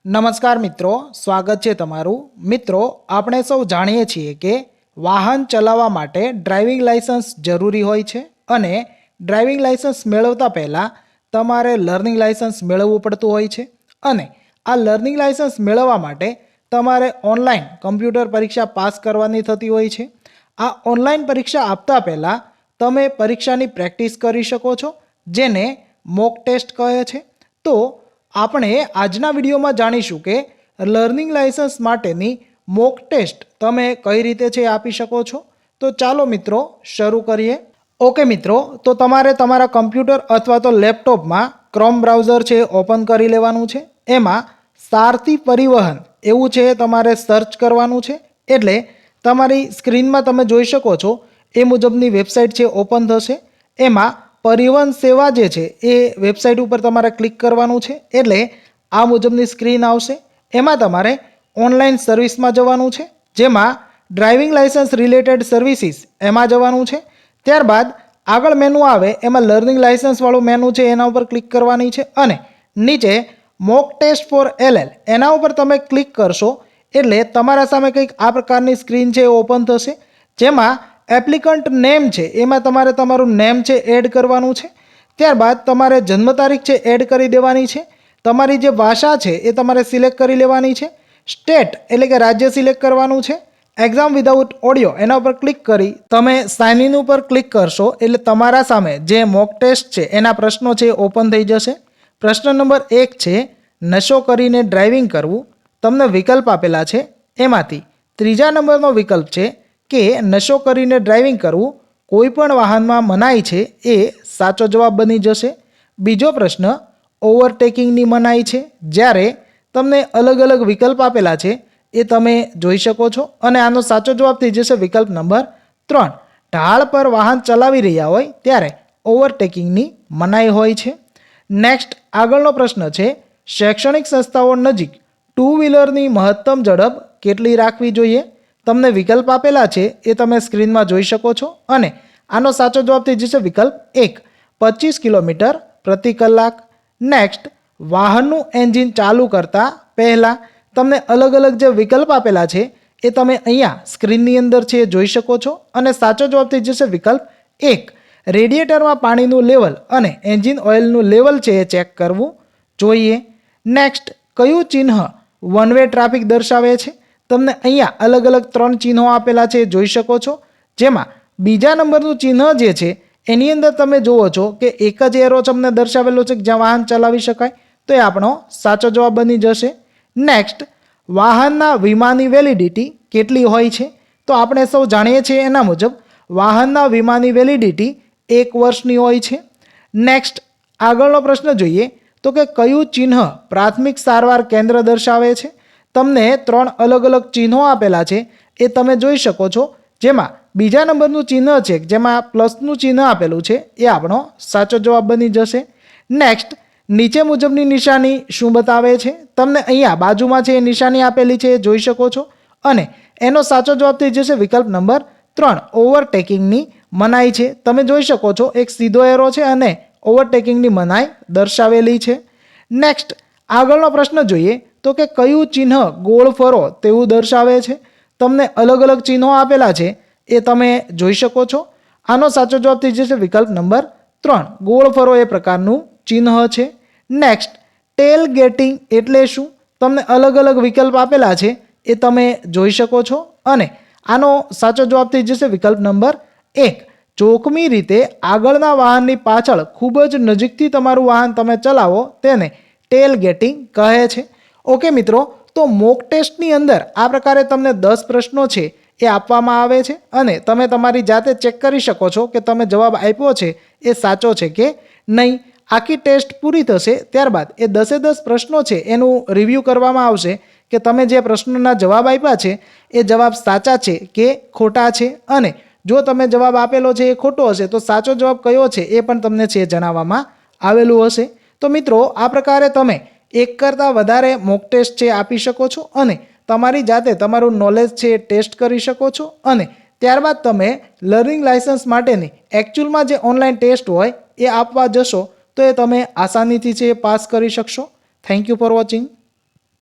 નમસ્કાર મિત્રો, સ્વાગત છે તમારું। મિત્રો, આપણે સૌ જાણીએ છીએ કે વાહન ચલાવવા માટે ડ્રાઇવિંગ લાયસન્સ જરૂરી હોય છે અને ડ્રાઇવિંગ લાયસન્સ મેળવતા પહેલાં તમારે લર્નિંગ લાયસન્સ મેળવવું પડતું હોય છે અને આ લર્નિંગ લાયસન્સ મેળવવા માટે તમારે ઓનલાઈન કમ્પ્યુટર પરીક્ષા પાસ કરવાની થતી હોય છે। આ ઓનલાઈન પરીક્ષા આપતા પહેલાં તમે પરીક્ષાની પ્રેક્ટિસ કરી શકો છો, જેને મોક ટેસ્ટ કહે છે। તો આપણે આજના વિડીયોમાં જાણીશું કે લર્નિંગ લાયસન્સ માટેની મોક ટેસ્ટ તમે કઈ રીતે છે આપી શકો છો। તો ચાલો મિત્રો શરૂ કરીએ। ઓકે મિત્રો, તો તમારે તમારા કમ્પ્યુટર અથવા તો લેપટોપમાં ક્રોમ બ્રાઉઝર છે ઓપન કરી લેવાનું છે। એમાં સારથી પરિવહન એવું છે તમારે સર્ચ કરવાનું છે, એટલે તમારી સ્ક્રીનમાં તમે જોઈ શકો છો એ મુજબની વેબસાઇટ છે ઓપન થશે। એમાં પરિવહન સેવા જે છે એ વેબસાઇટ ઉપર તમારે ક્લિક કરવાનું છે, એટલે આ મુજબની સ્ક્રીન આવશે। એમાં તમારે ઓનલાઈન સર્વિસમાં જવાનું છે, જેમાં ડ્રાઇવિંગ લાયસન્સ રિલેટેડ સર્વિસીસ એમાં જવાનું છે। ત્યારબાદ આગળ મેનુ આવે, એમાં લર્નિંગ લાયસન્સવાળું મેનુ છે એના ઉપર ક્લિક કરવાની છે અને નીચે મોક ટેસ્ટ ફોર LL એના ઉપર તમે ક્લિક કરશો એટલે તમારા સામે કંઈક આ પ્રકારની સ્ક્રીન છે ઓપન થશે, જેમાં એપ્લિકન્ટ નેમ છે એમાં તમારે તમારું નેમ છે એડ કરવાનું છે। ત્યારબાદ તમારે જન્મ તારીખ છે એડ કરી દેવાની છે। તમારી જે ભાષા છે એ તમારે સિલેક્ટ કરી લેવાની છે। સ્ટેટ એટલે કે રાજ્ય સિલેક્ટ કરવાનું છે। એક્ઝામ વિધાઉટ ઓડિયો એના ઉપર ક્લિક કરી તમે સાઇન ઇન ઉપર ક્લિક કરશો એટલે તમારા સામે જે મોક ટેસ્ટ છે એના પ્રશ્નો છે ઓપન થઈ જશે। પ્રશ્ન નંબર 1 છે, નશો કરીને ડ્રાઇવિંગ કરવું। તમને વિકલ્પ આપેલા છે, એમાંથી ત્રીજા નંબરનો વિકલ્પ છે કે નશો કરીને ડ્રાઇવિંગ કરવું કોઈ પણ વાહનમાં મનાઈ છે, એ સાચો જવાબ બની જશે। બીજો પ્રશ્ન, ઓવરટેકિંગની મનાઈ છે। જ્યારે તમને અલગ અલગ વિકલ્પ આપેલા છે એ તમે જોઈ શકો છો અને આનો સાચો જવાબ થઈ જશે વિકલ્પ નંબર 3, ઢાળ પર વાહન ચલાવી રહ્યા હોય ત્યારે ઓવરટેકિંગની મનાઈ હોય છે। નેક્સ્ટ આગળનો પ્રશ્ન છે, શૈક્ષણિક સંસ્થાઓ નજીક ટુ વ્હીલરની મહત્તમ ઝડપ કેટલી રાખવી જોઈએ। તમને વિકલ્પ આપેલા છે એ તમે સ્ક્રીનમાં જોઈ શકો છો અને આનો સાચો જવાબ થઈ જશે વિકલ્પ 1, 25 કિલોમીટર પ્રતિ કલાક। નેક્સ્ટ, વાહનનું એન્જિન ચાલુ કરતા પહેલાં તમને અલગ અલગ જે વિકલ્પ આપેલા છે એ તમે અહીંયા સ્ક્રીનની અંદર છે જોઈ શકો છો અને સાચો જવાબ થઈ જશે વિકલ્પ 1, રેડિએટરમાં પાણીનું લેવલ અને એન્જિન ઓઇલનું લેવલ છે એ ચેક કરવું જોઈએ। નેક્સ્ટ, કયું ચિહ્ન વન વે ટ્રાફિક દર્શાવે છે। તમને અહીંયા અલગ અલગ 3 ચિહ્નો આપેલા છે જોઈ શકો છો, જેમાં બીજા નંબરનું ચિહ્ન જે છે એની અંદર તમે જુઓ છો કે એક જ એરો તમને દર્શાવેલો છે જ્યાં વાહન ચલાવી શકાય, તો એ આપણો સાચો જવાબ બની જશે। નેક્સ્ટ, વાહનના વીમાની વેલિડિટી કેટલી હોય છે। તો આપણે સૌ જાણીએ છીએ એના મુજબ વાહનના વીમાની વેલિડિટી 1 વર્ષની હોય છે। નેક્સ્ટ આગળનો પ્રશ્ન જોઈએ તો કે કયું ચિહ્ન પ્રાથમિક સારવાર કેન્દ્ર દર્શાવે છે। તમને 3 અલગ અલગ ચિહ્નો આપેલા છે એ તમે જોઈ શકો છો, જેમાં બીજા નંબરનું ચિહ્ન છે જેમાં પ્લસનું ચિહ્ન આપેલું છે એ આપણો સાચો જવાબ બની જશે। નેક્સ્ટ, નીચે મુજબની નિશાની શું બતાવે છે। તમને અહીંયા બાજુમાં છે એ નિશાની આપેલી છે એ જોઈ શકો છો અને એનો સાચો જવાબ થઈ જશે વિકલ્પ નંબર 3, ઓવરટેકિંગની મનાઈ છે। તમે જોઈ શકો છો એક સીધો એરો છે અને ઓવરટેકિંગની મનાઈ દર્શાવેલી છે। નેક્સ્ટ આગળનો પ્રશ્ન જોઈએ તો કે કયું ચિહ્ન ગોળ ફરો તેવું દર્શાવે છે। તમને અલગ અલગ ચિહ્નો આપેલા છે એ તમે જોઈ શકો છો। આનો સાચો જવાબ થઈ જશે વિકલ્પ નંબર 3, ગોળ ફરો એ પ્રકારનું ચિહ્ન છે। નેક્સ્ટ, ટેલ ગેટિંગ એટલે શું। તમને અલગ અલગ વિકલ્પ આપેલા છે એ તમે જોઈ શકો છો અને આનો સાચો જવાબ થઈ જશે વિકલ્પ નંબર 1, જોખમી રીતે આગળના વાહનની પાછળ ખૂબ જ નજીકથી તમારું વાહન તમે ચલાવો તેને ટેલ ગેટિંગ કહે છે। ઓકે મિત્રો, તો મોક ટેસ્ટની અંદર આ પ્રકારે તમને 10 પ્રશ્નો છે એ આપવામાં આવે છે અને તમે તમારી જાતે ચેક કરી શકો છો કે તમે જવાબ આપ્યો છે એ સાચો છે કે નહીં। આખી ટેસ્ટ પૂરી થશે ત્યારબાદ એ 10 પ્રશ્નો છે એનું રિવ્યૂ કરવામાં આવશે કે તમે જે પ્રશ્નોના જવાબ આપ્યા છે એ જવાબ સાચા છે કે ખોટા છે, અને જો તમે જવાબ આપેલો છે એ ખોટો હશે તો સાચો જવાબ કયો છે એ પણ તમને છે જણાવવામાં આવેલું હશે। તો મિત્રો, આ પ્રકારે તમે એક કરતાં વધારે મોક ટેસ્ટ છે આપી શકો છો અને તમારી જાતે તમારું નોલેજ છે ટેસ્ટ કરી શકો છો અને ત્યારબાદ તમે લર્નિંગ લાયસન્સ માટેની એકચ્યુઅલમાં જે ઓનલાઈન ટેસ્ટ હોય એ આપવા જશો તો એ તમે આસાનીથી છે પાસ કરી શકશો। Thank you for watching.